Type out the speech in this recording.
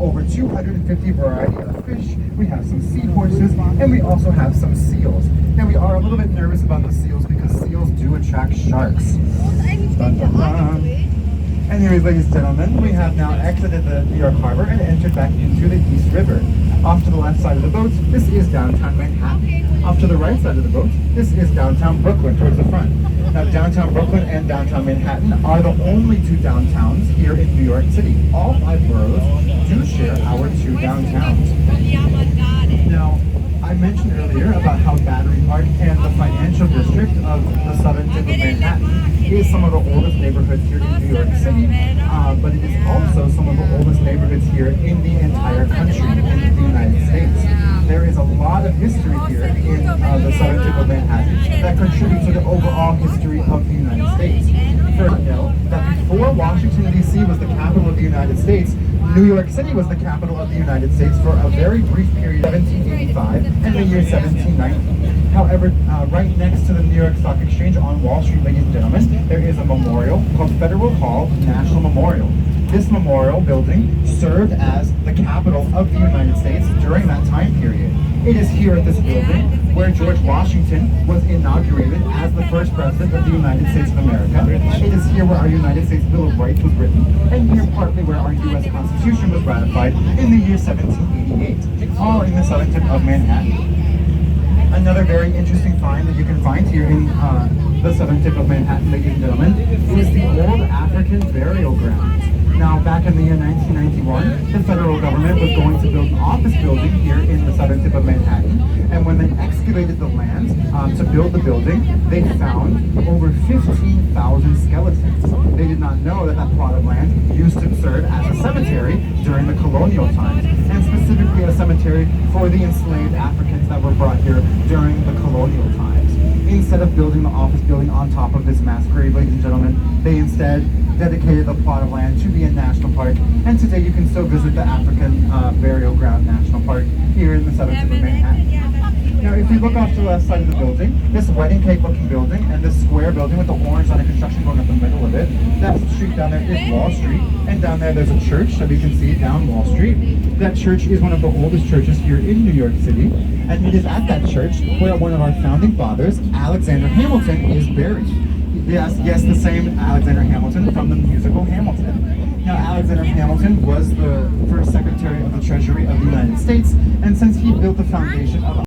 over 250 variety of fish. We have some seahorses, and we also have some seals. And we are a little bit nervous about the seals because seals do attract sharks. Dun, dun, dun. Anyways, ladies and gentlemen, we have now exited the New York Harbor and entered back into the East River. Off to the left side of the boat, this is downtown Manhattan. Off to the right side of the boat, this is downtown Brooklyn towards the front. Now, downtown Brooklyn and downtown Manhattan are the only two downtowns here in New York City. All 5 boroughs do share our 2 downtowns. Now, I mentioned earlier about how Battery Park and the financial district of the southern tip of Manhattan is some of the oldest neighborhoods here in New York City, but it is also some of the oldest neighborhoods here in the entire country, in the United States. There is a lot of history here in the southern tip of Manhattan that contributes to the overall history of the United States. First, know that before Washington, D.C. was the capital of the United States, New York City was the capital of the United States for a very brief period, 1785 and the year 1790. However, right next to the New York Stock Exchange on Wall Street, ladies and gentlemen, there is a memorial called Federal Hall National Memorial. This memorial building served as the capital of the United States during that time period. It is here at this building where George Washington was inaugurated as the first president of the United States of America. It is here where our United States Bill of Rights was written, and here partly where our U.S. Constitution was ratified in the year 1788, all in the southern tip of Manhattan. Another very interesting find that you can find here in the southern tip of Manhattan, ladies and gentlemen, is the old African burial grounds. Now, back in the year 1991, the federal government was going to build an office building here in the southern tip of Manhattan, and when they excavated the land to build the building, they found over 15,000 skeletons. They did not know that that plot of land used to serve as a cemetery during the colonial times, and specifically a cemetery for the enslaved Africans that were brought here during the colonial times. Instead of building the office building on top of this mass grave, ladies and gentlemen, they instead dedicated the plot of land to be a national park, and today you can still visit the African Burial Ground National Park here in the southern tip of Manhattan. Now, if we look off to the left side of the building, this wedding cake looking building and this square building with the orange line of construction going up the middle of it, that street down there is Wall Street, and down there there's a church that we can see down Wall Street. That church is one of the oldest churches here in New York City, and it is at that church where one of our founding fathers, Alexander Hamilton, is buried. Yes, the same Alexander Hamilton from the musical Hamilton. Now, Alexander Hamilton was the first Secretary of the Treasury of the United States, and since he built the foundation of